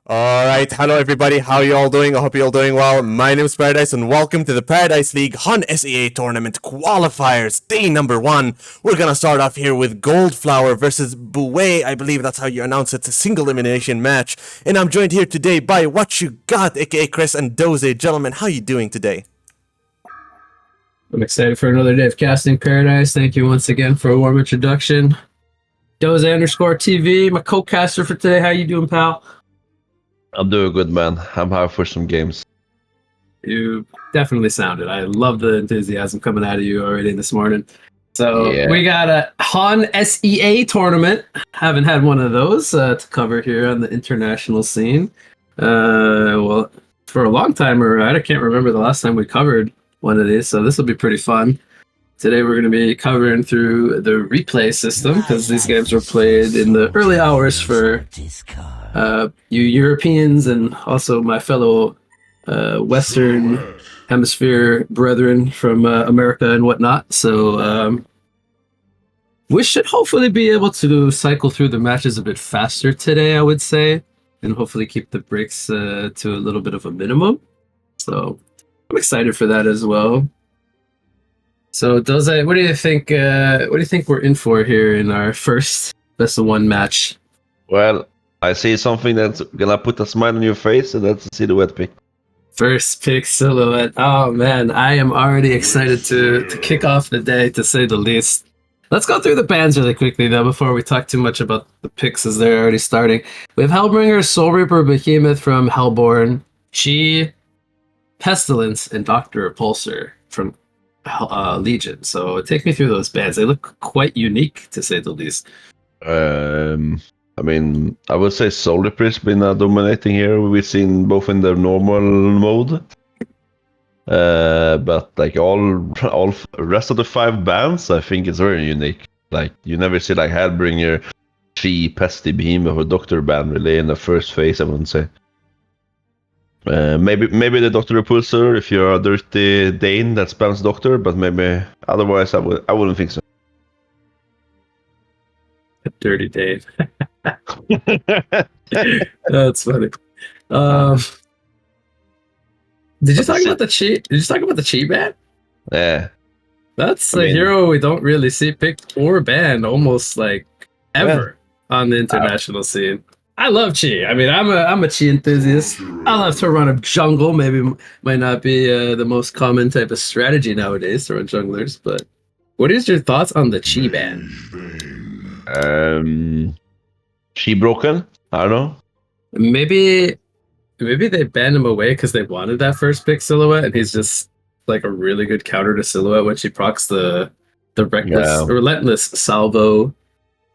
All right, hello everybody. How you all doing? I hope you all doing well. My name is Paradise, and welcome to the Paradise League HoN SEA Tournament Qualifiers, day number 1. We're gonna start off here with Goldflower versus Buay. I believe that's how you announce it. It's a single elimination match, and I'm joined here today by What You Got, aka Chris and Doze. Gentlemen, how you doing today? I'm excited for another day of casting Paradise. Thank you once again for a warm introduction. Doze_TV, my co-caster for today. How you doing, pal? I'm doing good, man. I'm here for some games. You definitely sounded. I love the enthusiasm coming out of you already this morning. So we got a HoN SEA tournament. Haven't had one of those to cover here on the international scene. Well, for a long time, or I can't remember the last time we covered one of these. So this will be pretty fun. Today we're going to be covering through the replay system because these games were played in the early hours for you Europeans and also my fellow Western Hemisphere brethren from America and whatnot. So we should hopefully be able to cycle through the matches a bit faster today, I would say, and hopefully keep the breaks to a little bit of a minimum. So I'm excited for that as well. So, Doze, what do you think? What do you think we're in for here in our first best of one match? Well, I see something that's gonna put a smile on your face, and that's a silhouette pick. First pick silhouette. Oh man, I am already excited to kick off the day, to say the least. Let's go through the bans really quickly though before we talk too much about the picks as they're already starting. We have Hellbringer, Soul Reaper, Behemoth from Hellborn, Chi, Pestilence, and Doctor Repulsor from Legion. So take me through those bands. They look quite unique, to say the least. I mean, I would say Soul Reaper has been dominating here. We've seen both in the normal mode, but like all rest of the 5 bands, I think it's very unique. Like you never see like Hellbringer, Chi, Pesty, Behemoth, or Doctor band really in the first phase, I wouldn't say. Maybe the Doctor Repulsor if you're a dirty Dane that spams Doctor, but maybe otherwise I wouldn't think so. A dirty Dane. That's funny. Did you talk about the Chi? Did you talk about the Chi ban? Yeah. That's a hero we don't really see picked or banned almost like ever on the international scene. I love Chi. I mean, I'm a Chi enthusiast. I love to run a jungle. Maybe might not be the most common type of strategy nowadays to run junglers, but what is your thoughts on the Chi ban? Chi broken? I don't know. Maybe they banned him away because they wanted that first pick silhouette, and he's just like a really good counter to silhouette when she procs the relentless salvo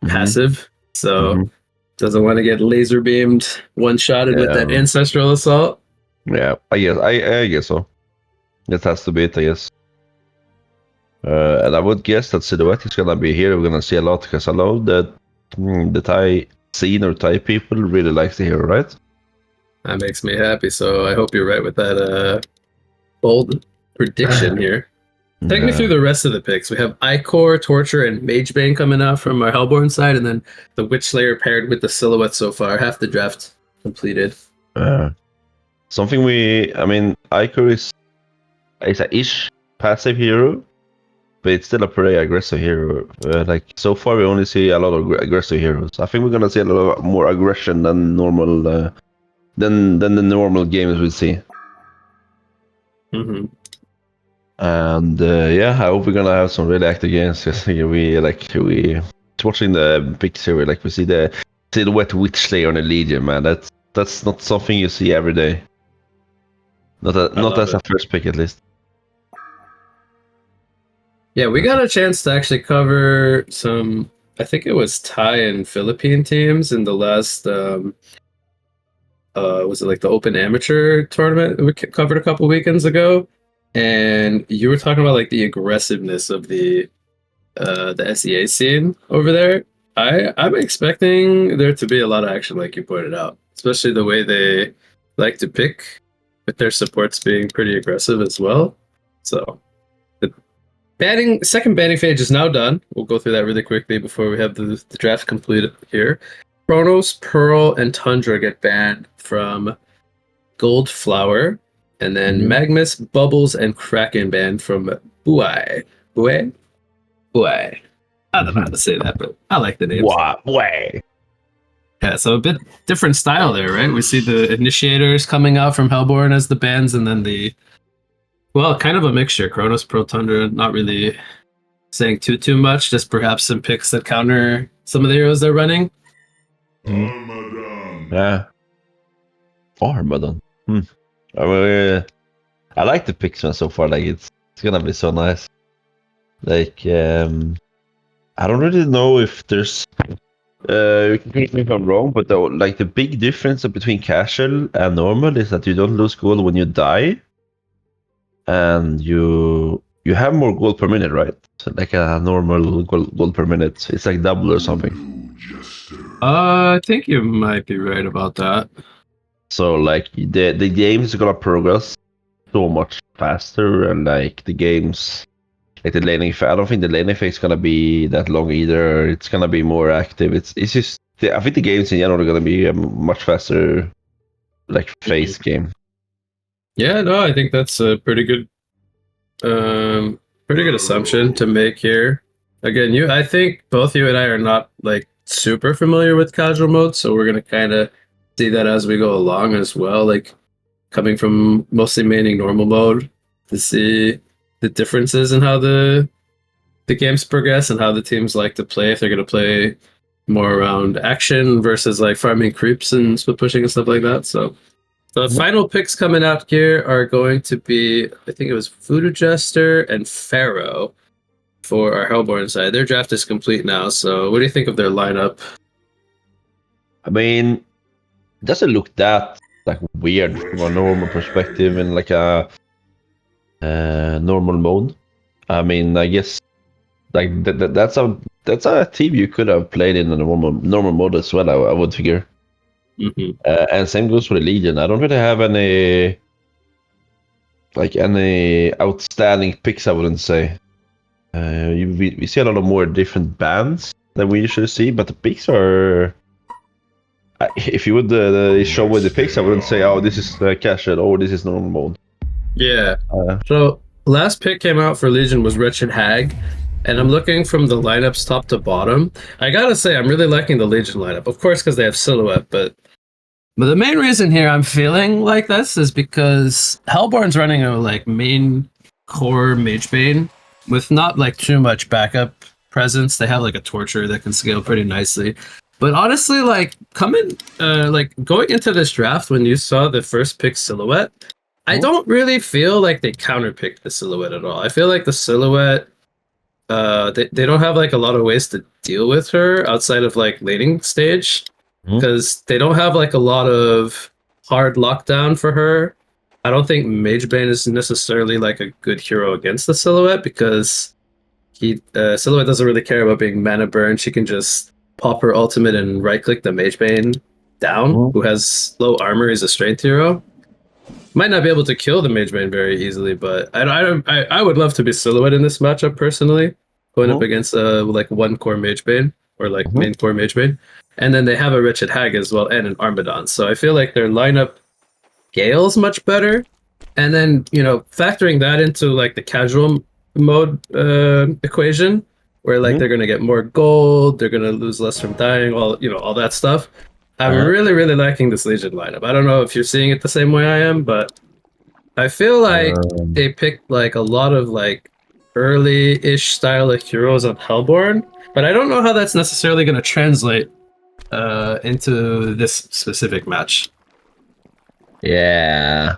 passive. So. Doesn't want to get laser beamed, one-shotted with that ancestral assault. Yeah, I guess so. It has to be it, I guess. And I would guess that Silhouette is gonna be here. We're gonna see a lot because I know that the Thai scene or Thai people really like the hero, right? That makes me happy. So I hope you're right with that bold prediction here. Take me through the rest of the picks. We have Icor, Torture, and Magebane coming out from our Hellborn side, and then the Witch Slayer paired with the Silhouette so far. Half the draft completed. Icor is a ish passive hero, but it's still a pretty aggressive hero. Like so far, we only see a lot of aggressive heroes. I think we're gonna see a lot more aggression than normal, than the normal games we see. Mm-hmm. And I hope we're gonna have some really active games. we watching the picture, we see the Silhouette Witch Slayer on the Legion, man. That's not something you see every day. Not as a first pick, at least. Yeah, we got a chance to actually cover some. I think it was Thai and Philippine teams in the last. Was it like the Open Amateur tournament we covered a couple weekends ago? And you were talking about like the aggressiveness of the SEA scene over there. I'm expecting there to be a lot of action, like you pointed out, especially the way they like to pick, with their supports being pretty aggressive as well. So the second banning phase is now done. We'll go through that really quickly before we have the draft complete here. Chronos, Pearl, and Tundra get banned from Gold Flower, and then Magmus, Bubbles, and Kraken banned from Buay. Buay? Buay. I don't know how to say that, but I like the names. Buay. Yeah, so a bit different style there, right? We see the initiators coming out from Hellborn as the bans, and then kind of a mixture. Chronos, Pearl, Tundra, not really saying too much, just perhaps some picks that counter some of the heroes they're running. Yeah. Armadan. I like the picks so far. Like it's gonna be so nice. Like I don't really know if there's. You can correct me if I'm wrong, but the big difference between casual and normal is that you don't lose gold when you die, and you have more gold per minute, right? So like a normal gold per minute, it's like double or something. I think you might be right about that. So like the game's gonna progress so much faster, and like the games, like the laning. I don't think the laning phase is gonna be that long either. It's gonna be more active. It's just I think the games in general are gonna be a much faster, like phase game. Yeah, no, I think that's a pretty good assumption to make here. Again, I think both you and I are not like super familiar with casual mode, so we're gonna kind of see that as we go along as well. Like coming from mostly maining normal mode to see the differences in how the games progress and how the teams like to play. If they're gonna play more around action versus like farming creeps and split pushing and stuff like that. So the final picks coming out here are going to be, I think it was Voodoo Jester and Pharaoh for our Hellborn side. Their draft is complete now, so what do you think of their lineup? I mean, it doesn't look that like weird from a normal perspective in like a normal mode. I mean, I guess like that's a team you could have played in a normal mode as well. I would figure. And same goes for the Legion. I don't really have any outstanding picks. I wouldn't say. We see a lot of more different bands than we usually see, but the picks are. If you would show with the picks, I wouldn't say, "Oh, this is casual," or "This is normal mode." Yeah. So last pick came out for Legion was Wretched Hag, and I'm looking from the lineups top to bottom. I gotta say, I'm really liking the Legion lineup, of course, because they have Silhouette, but the main reason here I'm feeling like this is because Hellborn's running a like main core Magebane with not like too much backup presence. They have like a Torture that can scale pretty nicely. But honestly, like going into this draft when you saw the first pick Silhouette, I don't really feel like they counterpicked the Silhouette at all. I feel like the Silhouette, they don't have like a lot of ways to deal with her outside of like laning stage, because they don't have like a lot of hard lockdown for her. I don't think Magebane is necessarily like a good hero against the Silhouette, because Silhouette doesn't really care about being mana burn. She can just pop her ultimate and right click the Magebane down, who has low armor. He's a strength hero. Might not be able to kill the Magebane very easily, but I would love to be Silhouette in this matchup personally, going up against like one core Magebane or like main core Magebane. And then they have a Wretched Hag as well and an Armadon. So I feel like their lineup scales much better. And then, factoring that into like the casual mode equation, where like they're gonna get more gold, they're gonna lose less from dying, all that stuff. I'm really, really liking this Legion lineup. I don't know if you're seeing it the same way I am, but I feel like they picked like a lot of like early-ish style of heroes on Hellborn, but I don't know how that's necessarily gonna translate into this specific match. Yeah,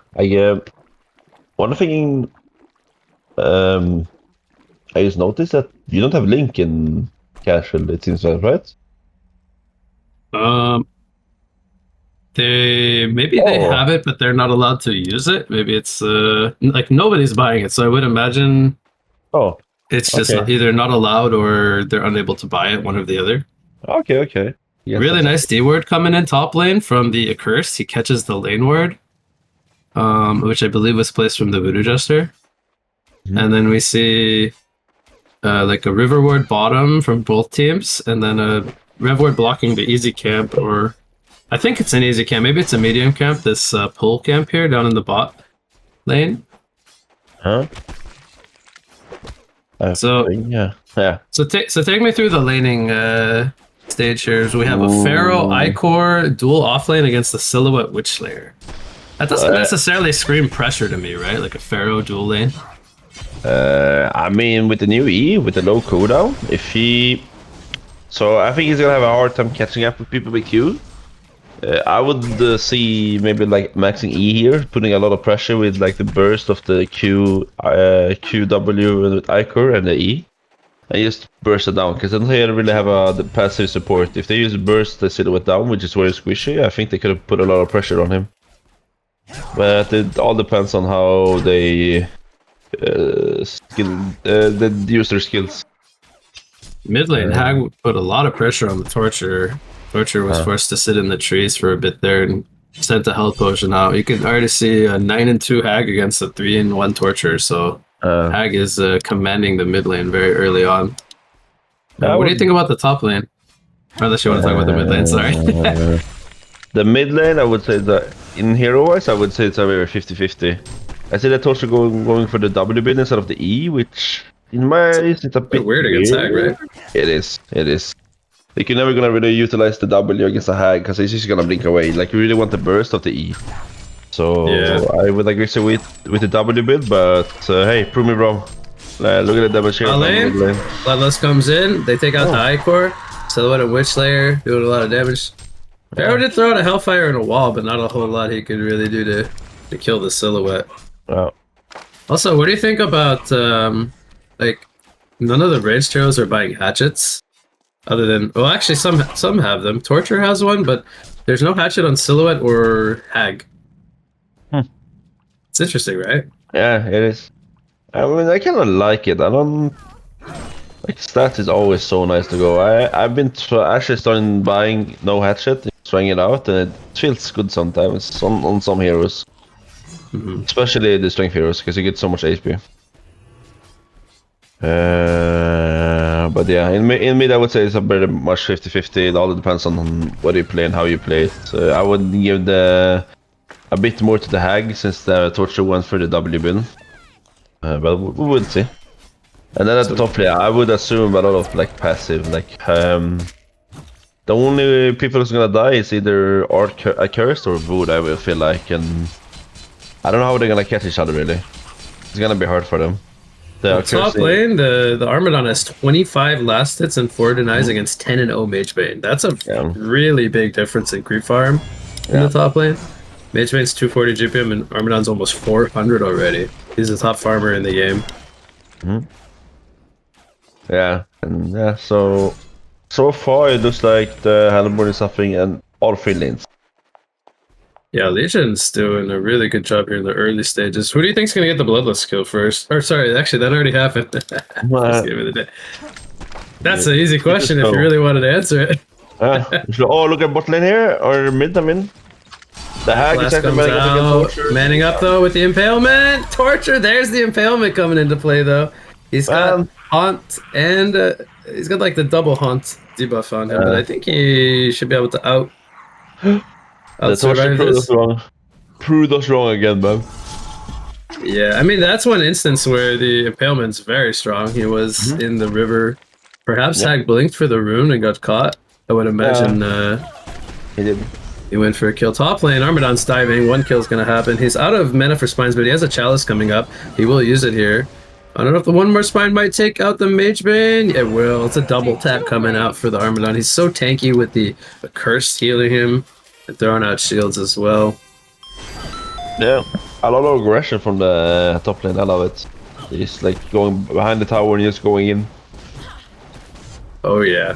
one thing I just noticed that you don't have Link in casual. It seems like, right? They have it, but they're not allowed to use it. Maybe it's like nobody's buying it, so I would imagine. It's just either not allowed or they're unable to buy it, one or the other. Okay. Yes, really nice D word coming in top lane from the Accursed. He catches the lane ward, which I believe was placed from the Voodoo Jester. And then we see like a river ward bottom from both teams, and then a Revward blocking the easy camp, or I think it's an easy camp. Maybe it's a medium camp. This pull camp here down in the bot lane. Huh? So yeah. So take me through the laning stage here. So we have a Pharaoh Icor dual offlane against the Silhouette Witch Slayer. That doesn't necessarily scream pressure to me, right? Like a Pharaoh dual lane. I mean, with the new E, with the low cooldown, if he... So I think he's gonna have a hard time catching up with people with Q. I would see maybe like maxing E here, putting a lot of pressure with like the burst of the QW with Icor and the E. And just burst it down, because then they really have the passive support. If they use burst the Silhouette down, which is very squishy, I think they could have put a lot of pressure on him. But it all depends on how they use their skills. Mid lane, Hag put a lot of pressure on the Torture. Torture was forced to sit in the trees for a bit there and sent a health potion out. You can already see a 9-2 Hag against a 3-1 Torture, so Hag is commanding the mid lane very early on. What do you think about the top lane? Unless you want to talk about the mid lane, sorry. The mid lane, I would say that in hero-wise, I would say it's a very 50-50. I see that Torture going for the W build instead of the E, which in my eyes it's a bit weird against Hag, right? It is. Like, you're never gonna really utilize the W against a Hag because he's just gonna blink away. Like, you really want the burst of the E. So I would agree with the W build, but hey, prove me wrong. Look at the damage here. Bloodlust comes in, they take out the Icor, Silhouette and Witch Slayer, doing a lot of damage. Pharaoh did throw out a Hellfire in a wall, but not a whole lot he could really do to kill the Silhouette. Also, what do you think about like none of the ranged heroes are buying hatchets? Other than, well, actually some have them. Torture has one, but there's no hatchet on Silhouette or Hag. It's interesting, right? Yeah, it is. I mean, I kind of like it. I don't... Like, stats is always so nice to go. I've been actually starting buying no hatchet, trying it out, and it feels good sometimes on some heroes. Especially the strength heroes, because you get so much HP. But yeah, in mid I would say it's a very much 50-50. It all depends on what you play and how you play it. I would give a bit more to the Hag, since the Torture went for the W build. But we will see. And then at the top layer, I would assume a lot of like passive, like the only people who's gonna die is either Accursed or Wood, I will feel like, and I don't know how they're gonna catch each other really. It's gonna be hard for them. The top lane, the Armadon has 25 last hits and 4 denies against 10-0 Magebane. That's a really big difference in creep farm in the top lane. Magebane's 240 GPM and Armadon's almost 400 already. He's the top farmer in the game. Yeah, and yeah, so far it looks like the Hellborn is suffering in all 3 lanes. Yeah, Legion's doing a really good job here in the early stages. Who do you think's gonna get the Bloodlust kill first? Or sorry, actually that already happened. That's an easy question if you really wanted to answer it. Oh, look at bot lane here, or mid, I mean. The Hag is actually manning up though with the Impalement! Torture! There's the Impalement coming into play though. He's got Haunt and he's got like the double Haunt debuff on him, but I think he should be able to out survive this. Proved us wrong again, man. Yeah, I mean that's one instance where the Impalement's very strong. He was in the river. Perhaps Hag blinked for the rune and got caught. I would imagine he did. He went for a kill. Top lane, Armadon's diving. 1 kill's gonna happen. He's out of mana for spines, but he has a chalice coming up. He will use it here. I don't know if the one more spine might take out the Magebane. It will. It's a double tap coming out for the Armadon. He's so tanky with the curse healing him and throwing out shields as well. Yeah, a lot of aggression from the top lane. I love it. He's like going behind the tower and just going in. Oh yeah.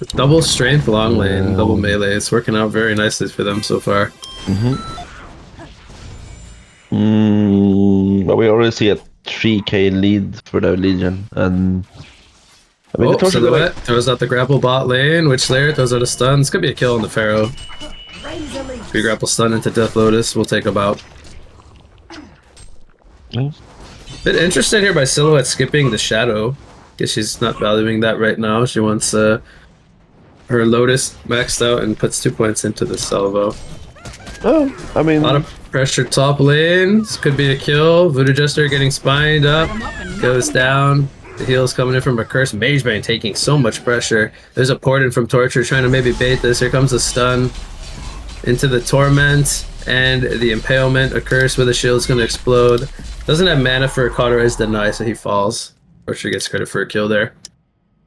Double strength long lane, double melee. It's working out very nicely for them so far. But we already see a 3k lead for the Legion, and I mean, Silhouette throws out the grapple bot lane, Witch Slayer throws out a stun. It's gonna be a kill on the Pharaoh. 3 grapple stun into Death Lotus. We'll take about. Bit interested here by Silhouette skipping the Shadow. Guess she's not valuing that right now. She wants her Lotus maxed out and puts 2 points into the salvo. Oh, I mean, A lot of pressure top lane. This could be a kill. Voodoo Jester getting spined up. Goes down. The heal's coming in from a curse. Magebane taking so much pressure. There's a port in from Torture trying to maybe bait this. Here comes the stun into the Torment. And the Impalement. A curse with a shield's going to explode. Doesn't have mana for a Cauterize Deny, so he falls. Torture gets credit for a kill there.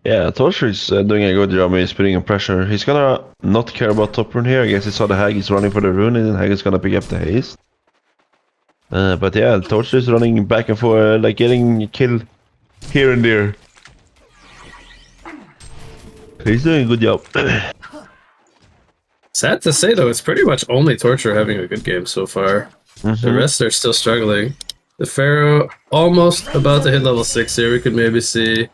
yeah, Torture is doing a good job. He's putting in pressure. He's gonna not care about top rune here. I guess he saw the Hag. He's running for the rune, and Hag is gonna pick up the haste. But yeah, Torture is running back and forth, like getting killed here and there. He's doing a good job. Sad to say though, it's pretty much only Torture having a good game so far. The rest are still struggling. The Pharaoh almost about to hit level 6 here. We could maybe see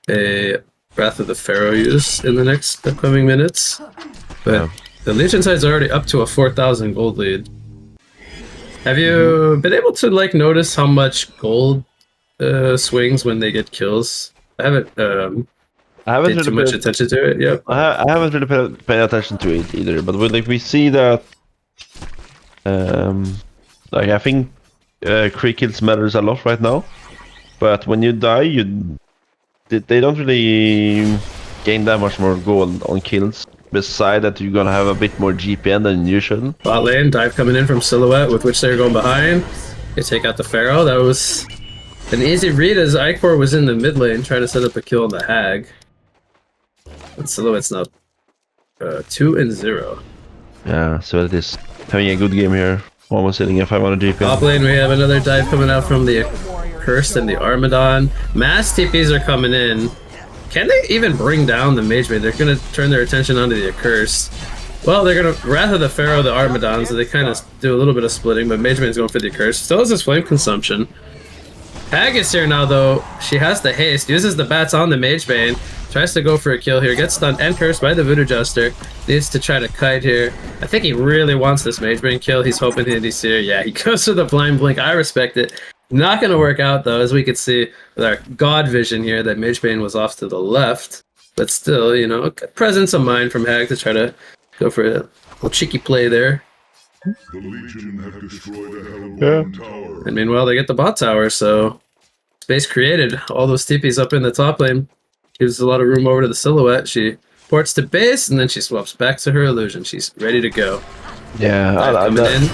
a Wrath of the Pharaoh use in the next upcoming minutes. But the Legion side's already up to a 4,000 gold lead. Have you been able to like notice how much gold swings when they get kills? I haven't paid too much attention to it. Yep. I haven't really paid attention to it either. But we see that, like I think crit kills matters a lot right now. But when you die, they don't really gain that much more gold on kills. Beside that, you're gonna have a bit more GPN than usual. Bot lane, dive coming in from Silhouette, with which they're going behind. They take out the Pharaoh. That was an easy read as Icor was in the mid lane trying to set up a kill on the Hag. And Silhouette's now 2-0. Yeah, so it is having a good game here. Almost hitting a 500 GPN. Top lane, we have another dive coming out from the Cursed and the Armadon. Mass TPs are coming in. Can they even bring down the Magebane? They're going to turn their attention onto the Accursed. Well, they're going to Wrath of the Pharaoh, the Armadon, so they kind of do a little bit of splitting, but Magebane's going for the Accursed. Still has his Flame Consumption. Hag is here now, though. She has the haste, uses the bats on the Magebane, tries to go for a kill here, gets stunned and cursed by the Voodoo Jester. Needs to try to kite here. I think he really wants this Magebane kill. He's hoping he's here. Yeah, he goes for the Blind Blink. I respect it. Not going to work out, though, as we could see with our God vision here that Magebane was off to the left. But still, you know, presence of mind from Hag to try to go for a little cheeky play there. The Legion have destroyed a Hellborn tower. And meanwhile, they get the bot tower, so space created. All those TPs up in the top lane. Gives a lot of room over to the Silhouette. She ports to base, and then she swaps back to her illusion. She's ready to go. Yeah, coming in.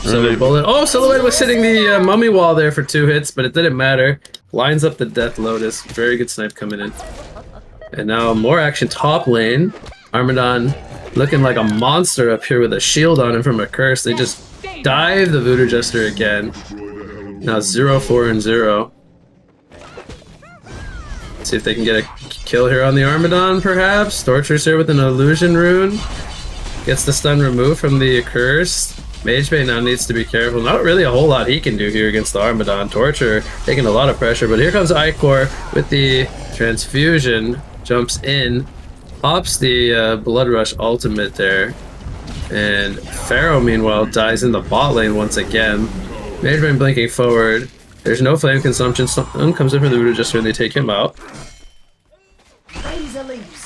So bullet. Oh, Silhouette was hitting the mummy wall there for 2 hits, but it didn't matter. Lines up the Death Lotus. Very good snipe coming in. And now more action top lane. Armadon looking like a monster up here with a shield on him from a curse. They just dive the Voodoo Jester again. Now 0-4-0. See if they can get a kill here on the Armadon, perhaps. Torture's here with an illusion rune. Gets the stun removed from the Accursed. Magebane now needs to be careful. Not really a whole lot he can do here against the Armadon. Torture taking a lot of pressure, but here comes Icor with the transfusion. Jumps in, pops the Blood Rush ultimate there. And Pharaoh, meanwhile, dies in the bot lane once again. Magebane blinking forward. There's no flame consumption. Someone comes in for the Voodoo Jester and they take him out.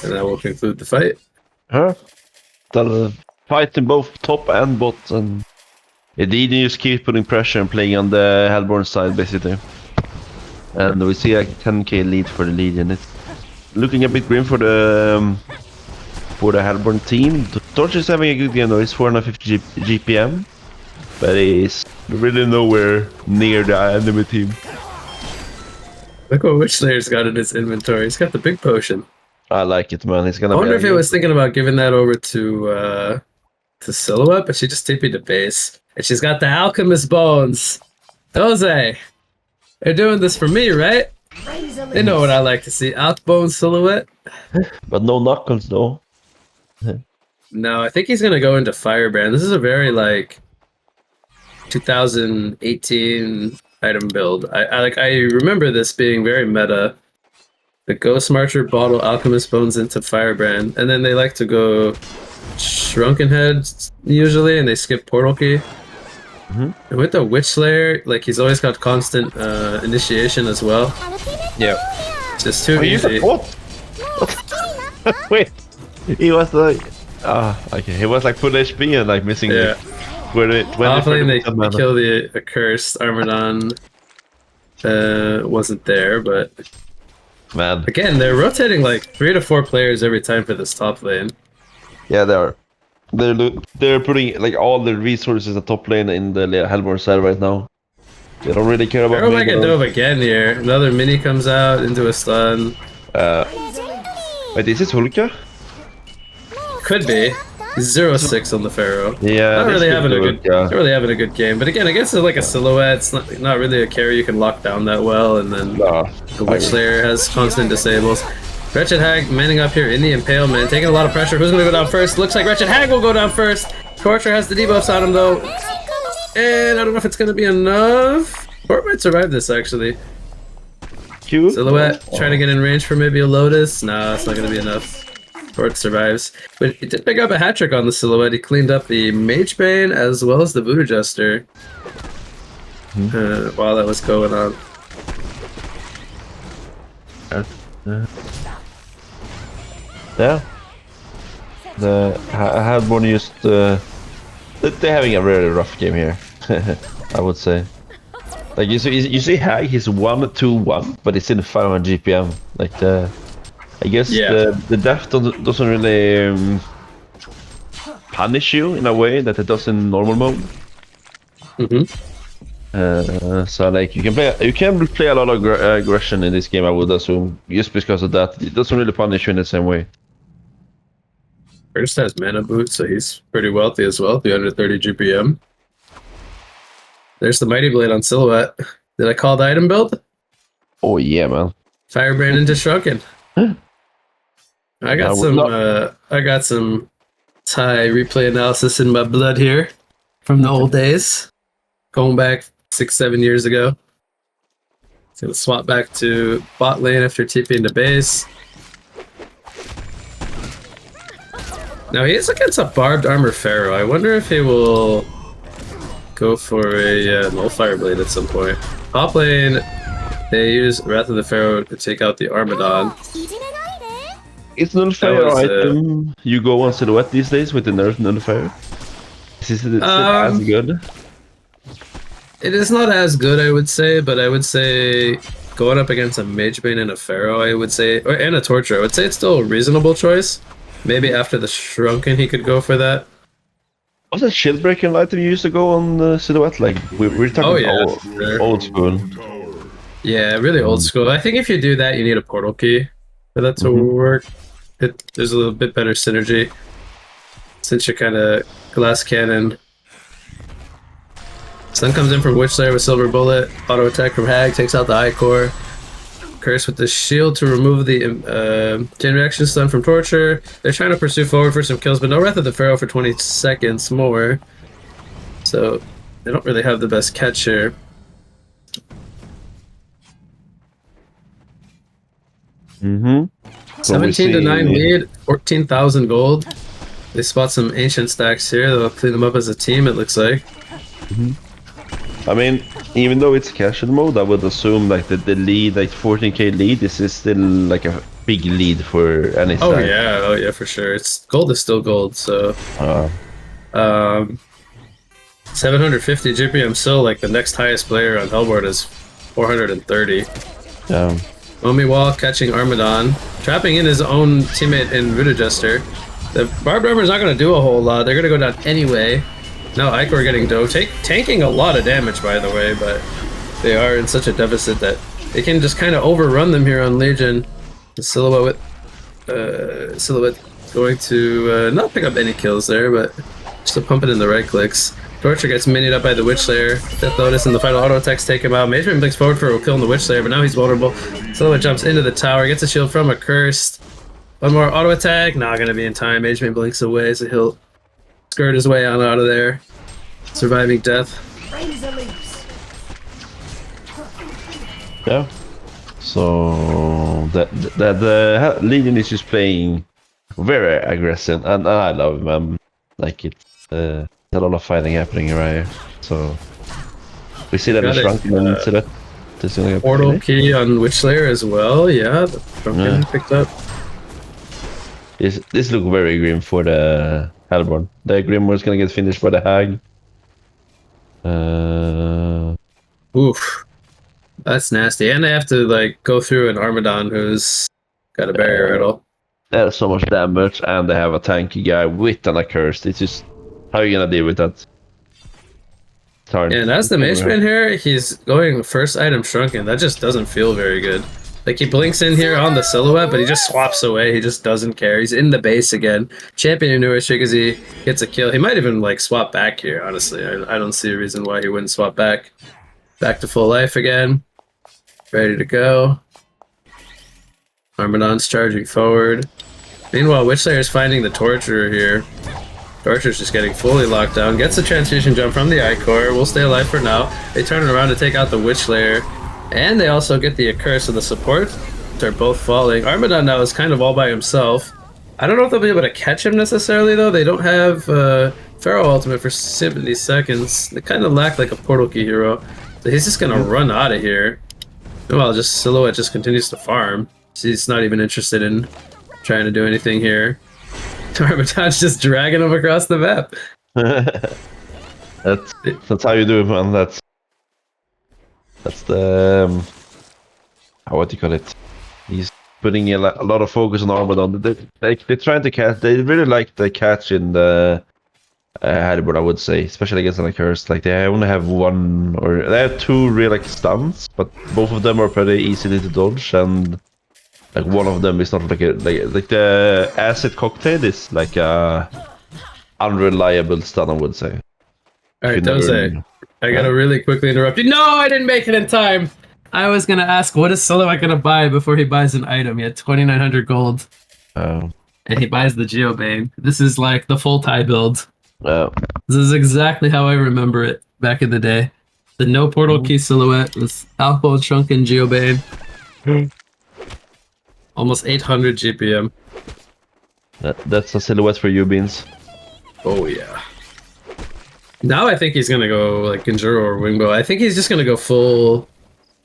And that will conclude the fight. The fight in both top and bot, and Legion just keeps putting pressure and playing on the Hellborn side, basically. And we see a 10k lead for the Legion. It's looking a bit grim for the Hellborn team. Torch is having a good game though. He's 450 GPM, but he's really nowhere near the enemy team. Look what Witchslayer's got in his inventory. He's got the big potion. I like it, man. He's gonna. I wonder if he was thinking about giving that over to Silhouette, but she just TP'd to base, and she's got the Alchemist Bones. Those, they're doing this for me, right? They know what I like to see. Alch Bone Silhouette. But no knuckles though. No, I think he's gonna go into Firebrand. This is a very like 2018 item build. I remember this being very meta. The Ghost Marcher bottle Alchemist Bones into Firebrand, and then they like to go Shrunken Head usually, and they skip Portal Key. And with the Witchslayer, like he's always got constant initiation as well. Yeah. Just too easy. What? Wait. He was like, okay. He was like full HP and like missing. Yeah. 20, Hopefully they 30% mana. kill the accursed Armadon. Wasn't there, but Man. again, they're rotating like 3 to 4 players every time for this top lane. Yeah, they are. They're putting like all the resources at top lane in the Helmor side right now. They don't really care about Pharaoh might mid get lane. dove again here. Another mini comes out into a stun. Wait, is this Hulka? Could be 0-6 on the Pharaoh. Yeah, Not this really could having be a good, Hulka. not really having a good game. But again, against like a silhouette, it's not really a carry you can lock down that well. And then the Witch Slayer has constant disables. Wretched Hag manning up here in the Impalement, taking a lot of pressure. Who's gonna go down first? Looks like Wretched Hag will go down first. Torture has the debuffs on him though. And I don't know if it's gonna be enough. Or might survive this actually. Q? Silhouette trying to get in range for maybe a Lotus. Nah, it's not gonna be enough. Or it survives. But he did pick up a hat trick on the Silhouette. He cleaned up the Mage Bane as well as the Voodoo Jester while that was going on. Yeah. I had one used. They're having a really rough game here. I would say. Like you see, Hag, he's 1-2-1, but it's in 500 GPM. Like I guess the depth doesn't really punish you in a way that it does in normal mode. So like you can play a lot of aggression in this game, I would assume, just because of that. It doesn't really punish you in the same way. First has mana boot, so he's pretty wealthy as well. 330 GPM. There's the Mighty Blade on Silhouette. Did I call the item build? Oh yeah, man. Firebrand into Shrunken. I got some Thai replay analysis in my blood here from the old days, going back 6-7 years ago. He's gonna swap back to bot lane after TPing to base. Now he is against a barbed armor Pharaoh. I wonder if he will go for a Nullfire Blade at some point. Top lane, they use Wrath of the Pharaoh to take out the Armadon. Is Nullfire item you go on Silhouette these days with the nerf Nullfire? Is it as good? It is not as good, I would say, but I would say going up against a Mage Bane and a Pharaoh, I would say, and a Torture, I would say it's still a reasonable choice. Maybe after the Shrunken, he could go for that. Was it Shieldbreaker item you used to go on Silhouette? Like we're talking old school. Yeah, really old school. I think if you do that, you need a portal key for that to work. There's a little bit better synergy since you're kind of glass cannon. Sun comes in from Witch Slayer with Silver Bullet. Auto attack from Hag takes out the Icor. Curse with the shield to remove the chain reaction stun from Torture. They're trying to pursue forward for some kills, but no Wrath of the Pharaoh for 20 seconds more. So they don't really have the best catch here. So 17 to 9 lead, 14,000 gold. They spot some ancient stacks here. They'll clean them up as a team, it looks like. I mean, even though it's casual mode, I would assume like the lead, like 14k lead, this is still like a big lead for any stack. Oh yeah, for sure. Gold is still gold, so 750 GPM still, like the next highest player on Hellboard is 430. Omi Wall catching Armadon, trapping in his own teammate in Voodoo Jester. The Barbed Armor is not going to do a whole lot. They're going to go down anyway. Now Icor getting dove, tanking a lot of damage, by the way, but they are in such a deficit that they can just kind of overrun them here on Legion. The Silhouette going to not pick up any kills there, but just to pump it in the right clicks. Torture gets minied up by the Witch Slayer. Death Lotus and the final auto attacks take him out. Mageman blinks forward for a kill on the Witch Slayer, but now he's vulnerable. Silhouette jumps into the tower, gets a shield from Accursed. One more auto attack, not gonna be in time. Mageman blinks away, so he'll skirt his way on out of there, surviving death. Yeah. So the Legion is just playing very aggressive, and I love him. Like it's a lot of fighting happening right here. So we see that the Shrunken and Silhouette. Portal key on Witch Slayer as well. Yeah, the Shrunken picked up. This look very grim for the Hellborn. The Grimoire's gonna get finished by the Hag. Oof. That's nasty. And they have to like go through an Armadon who's got a barrier riddle. There's so much damage, and they have a tanky guy with an accursed. It's just how are you gonna deal with that? It's hard. And as the Mageman here, he's going first item shrunken. That just doesn't feel very good. Like he blinks in here on the silhouette, but he just swaps away. He just doesn't care. He's in the base again. Champion Newerth because he gets a kill. He might even like swap back here, honestly. I don't see a reason why he wouldn't swap back. Back to full life again. Ready to go. Armadon's charging forward. Meanwhile, Witchslayer is finding the Torturer here. Torturer's just getting fully locked down. Gets the transfusion jump from the Ichor. Will stay alive for now. They turn it around to take out the Witchslayer. And they also get the Accursed, so the support. They're both falling. Armadon now is kind of all by himself. I don't know if they'll be able to catch him necessarily, though. They don't have Pharaoh Ultimate for 70 seconds. They kind of lack like a Portal Key hero. So he's just going to run out of here. Meanwhile, just Silhouette just continues to farm. He's not even interested in trying to do anything here. Armadon's just dragging him across the map. That's how you do it, man. That's the what do you call it? He's putting a lot of focus on Armadon. They're trying to catch. They really like the catch in the Hellborn, I would say, especially against an Accursed. Like they only have one, or they have two real like stuns, but both of them are pretty easily to dodge, and like one of them is not like like the acid cocktail is like a unreliable stun, I would say. All right, Doze, I gotta really quickly interrupt you. No, I didn't make it in time. I was gonna ask, what is Silhouette gonna buy before he buys an item? He had 2,900 gold, and he buys the Geobane. This is like the full tie build. This is exactly how I remember it back in the day. The no Portal Key Silhouette was Alpha and Shrunken Geobane. Almost 800 GPM. That's a Silhouette for you, Beans. Oh yeah. Now I think he's gonna go like Conjuro or Wingbow. I think he's just gonna go full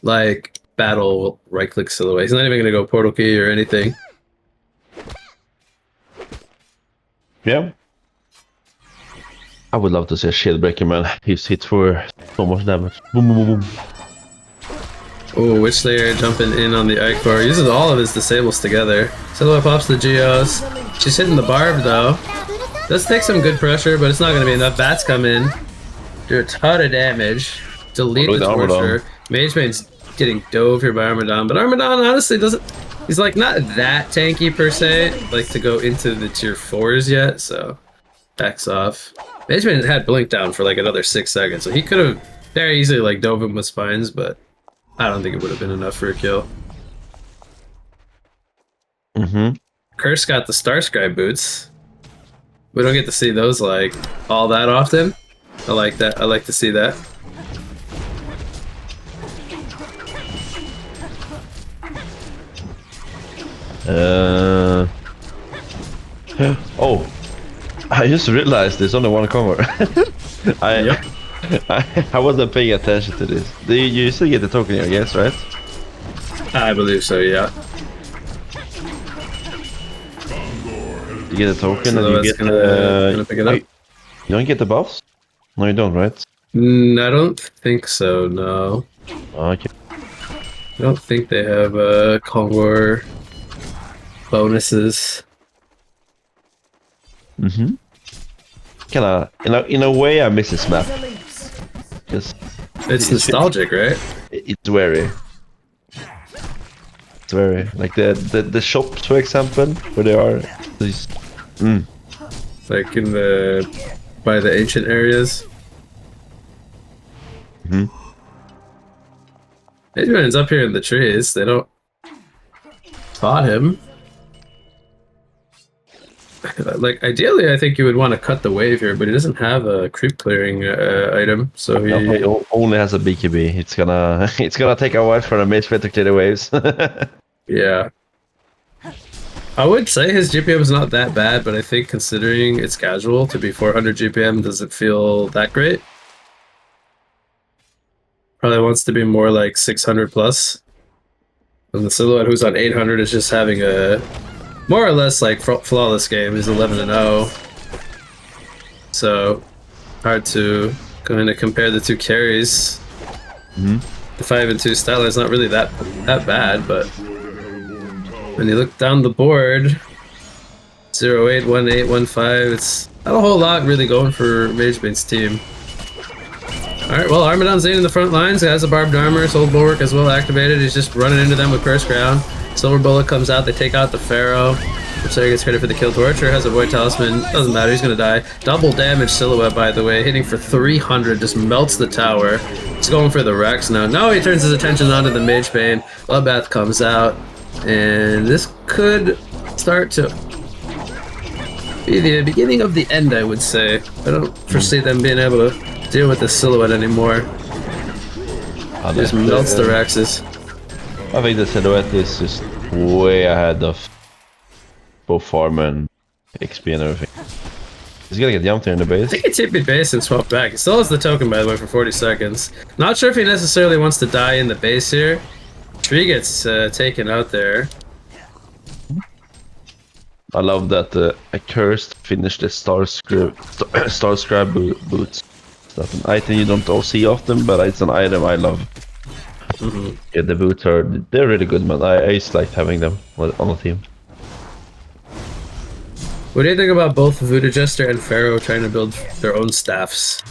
like battle right click Silhouette. He's not even gonna go Portal Key or anything. Yeah. I would love to see a shield breaker, man. He's hit for so much damage. Boom, boom, boom, boom. Oh, Witchslayer jumping in on the Ichor. Uses all of his disables together. Silhouette pops the Geos. She's hitting the Barb though. Does take some good pressure, but it's not going to be enough. Bats come in. Do a ton of damage. Delete the Torture. Magebane's getting dove here by Armadon, but Armadon honestly doesn't... He's like not that tanky per se, like to go into the tier 4s yet, so backs off. Magebane had blink down for like another 6 seconds, so he could have very easily like dove him with spines, but I don't think it would have been enough for a kill. Curse got the Starscribe boots. We don't get to see those like all that often. I like that. I like to see that. Oh, I just realized there's only one cover. I wasn't paying attention to this. You still get the token, I guess, right? I believe so. Yeah. You get a token So and you get gonna pick it up. You don't get the buffs? No, you don't, right? I don't think so. No. Okay. I don't think they have Cold War bonuses. Kinda, in a way, I miss this map. It's nostalgic, right? It's very. It's very like the shops, for example, where they are. These, Like in the by the ancient areas. Adrian's up here in the trees. They don't spot him. Like ideally, I think you would want to cut the wave here, but he doesn't have a creep clearing item, so he only has a BKB. It's gonna take a while for the mage to clear the waves. Yeah. I would say his GPM is not that bad, but I think considering it's casual to be 400 GPM doesn't feel that great. Probably wants to be more like 600 plus. And the Silhouette who's on 800 is just having a more or less like flawless game. He's 11-0. So hard to kind of compare the two carries. The 5-2 style is not really that bad, but when you look down the board, 0-8, 1-8, 1-5, it's not a whole lot really going for Magebane's team. Alright, well, Armadon's in the front lines. He has a barbed armor, soul bulwark as well activated. He's just running into them with Curse Ground. Silver Bullet comes out, they take out the Pharaoh. Slayer gets credit for the kill. Torture has a Buay Talisman. Doesn't matter, he's gonna die. Double damage Silhouette, by the way, hitting for 300, just melts the tower. He's going for the Rex now. Now he turns his attention onto the Magebane. Bloodbath comes out, and this could start to be the beginning of the end, I would say. I don't foresee them being able to deal with the Silhouette anymore. Just melts the Rexes. I think the Silhouette is just way ahead of both farm and XP and everything. He's gonna get jumped here in the base. I think he TP'd base and swapped back. He still has the token, by the way, for 40 seconds. Not sure if he necessarily wants to die in the base here. Tree gets taken out there. I love that Accursed finished the Star Scribe boots. That's an item you don't all see often, but it's an item I love. Yeah, the boots they're really good, man. I just like having them on the team. What do you think about both Voodoo Jester and Pharaoh trying to build their own staffs?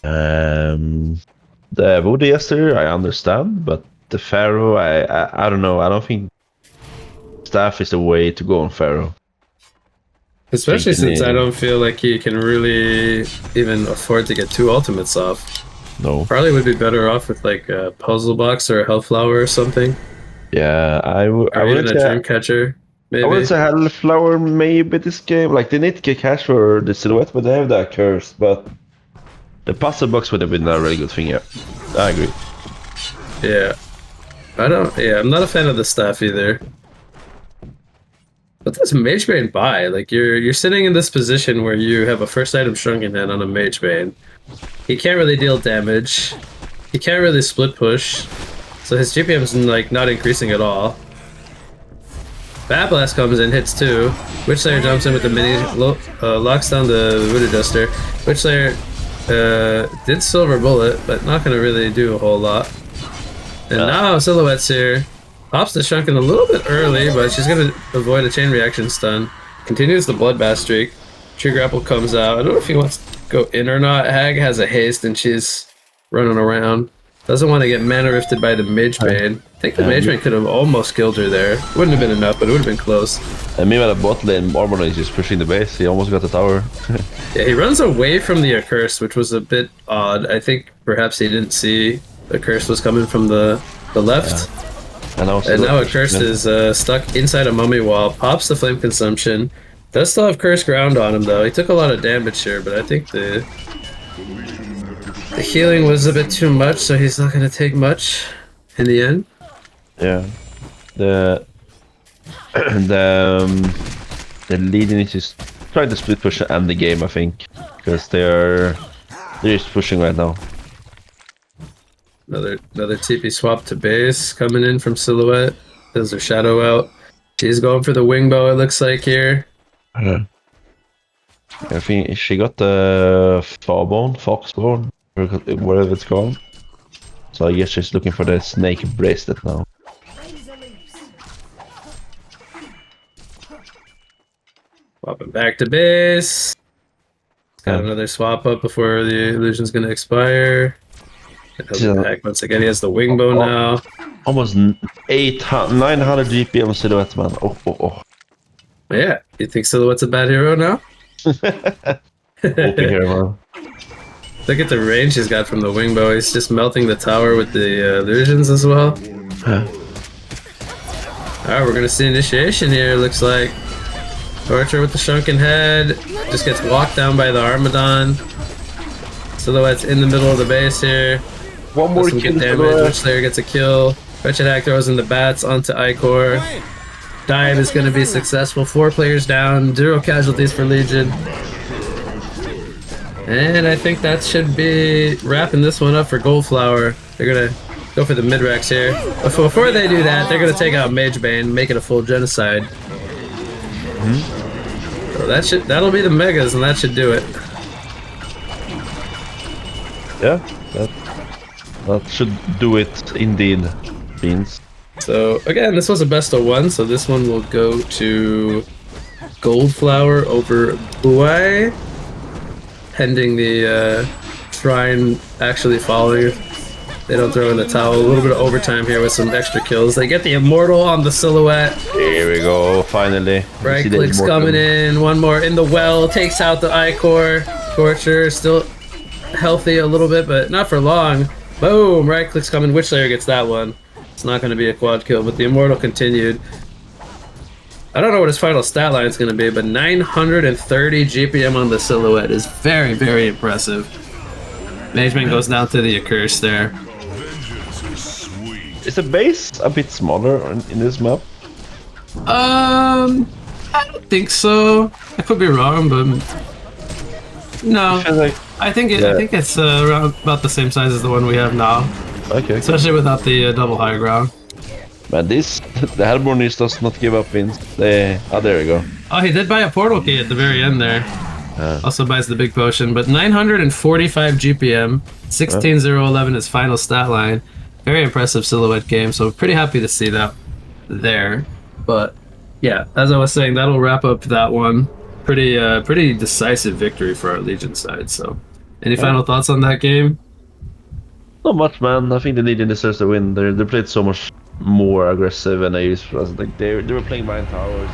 The Voodoo Jester I understand, but the Pharaoh I don't know. I don't think staff is the way to go on Pharaoh. Especially since I don't feel like he can really even afford to get 2 ultimates off. No. Probably would be better off with like a puzzle box or a health flower or something. Yeah, I would even a dream catcher. Maybe. I would say Hellflower maybe this game. Like they need to get cash for the Silhouette, but they have that curse. But the puzzle box would have been a really good thing. Yeah, I agree. Yeah, I'm not a fan of the staff either. But that's Magebane buy. Like you're sitting in this position where you have a first item Shrunken Head on a Magebane. He can't really deal damage. He can't really split push. So his GPM's like not increasing at all. Bat Blast comes in, hits 2. Witch Slayer jumps in with the mini, locks down the Voodoo Jester. Witch Slayer did Silver Bullet, but not gonna really do a whole lot. And now Silhouette's here. Pops the Shrunken a little bit early, but she's gonna avoid a chain reaction stun. Continues the Bloodbath streak. Tree Grapple comes out. I don't know if he wants to go in or not. Hag has a haste and she's running around. Doesn't want to get mana rifted by the Magebane. I think the Magebane could have almost killed her there. Wouldn't have been enough, but it would have been close. And meanwhile, the bot lane, Armadon is just pushing the base. He almost got the tower. Yeah, he runs away from the Accursed, which was a bit odd. I think perhaps he didn't see the Accursed was coming from the left. Yeah. And now Accursed is stuck inside a Mummy Wall. Pops the Flame Consumption. Does still have Cursed Ground on him, though. He took a lot of damage here, but I think the healing was a bit too much, so he's not going to take much in the end. Yeah. The Legion is just trying to split push and end the game, I think. Because they're just pushing right now. Another TP swap to base coming in from Silhouette. Does her shadow out. She's going for the wing bow, it looks like here. I think she got the foxbone, whatever it's called. So I guess she's looking for the snake bracelet now. Swapping back to base. Got another swap up before the illusion's gonna expire. Back once again, he has the wing bow now. Almost 900 GP on Silhouette, man. Oh. Yeah, you think Silhouette's a bad hero now? OP hero, man. Look at the range he's got from the wing bow. He's just melting the tower with the illusions as well. Alright, we're gonna see initiation here, looks like. Torture with the Shrunken Head. Just gets walked down by the Armadon. Silhouette's in the middle of the base here. One more kill damage. Witch Slayer gets a kill. Wretched Hag throws in the bats onto Icor. Dive is going to be successful. 4 players down. 0 casualties for Legion. And I think that should be wrapping this one up for Goldflower. They're going to Go for the mid-rex here. But before they do that, they're gonna take out Mage Bane, make it a full genocide. So that'll be the megas, and that should do it. Yeah, that should do it indeed, Beans. So again, this was a best of 1, so this one will go to Goldflower over Buay, pending the shrine actually falling. They don't throw in the towel. A little bit of overtime here with some extra kills. They get the Immortal on the silhouette. Here we go, finally. Right click's coming in. One more in the well. Takes out the Icor. Torture still healthy a little bit, but not for long. Boom! Right click's coming. Witchlayer gets that one. It's not going to be a quad kill, but the Immortal continued. I don't know what his final stat line is going to be, but 930 GPM on the silhouette is very, very impressive. Mageman goes down to the Accursed there. Is the base a bit smaller in this map? I don't think so. I could be wrong, but no. I think it's around about the same size as the one we have now. Okay. Especially without the double high ground. But the Hellbornist does not give up wins. There we go. Oh, he did buy a portal key at the very end there. Also buys the big potion, but 945 GPM, 16,011 his final stat line. Very impressive silhouette game, so pretty happy to see that there. But yeah, as I was saying, that'll wrap up that one. Pretty decisive victory for our Legion side. So, any final thoughts on that game? Not much, man. I think the Legion deserves to win. They played so much more aggressive, and they were playing behind towers.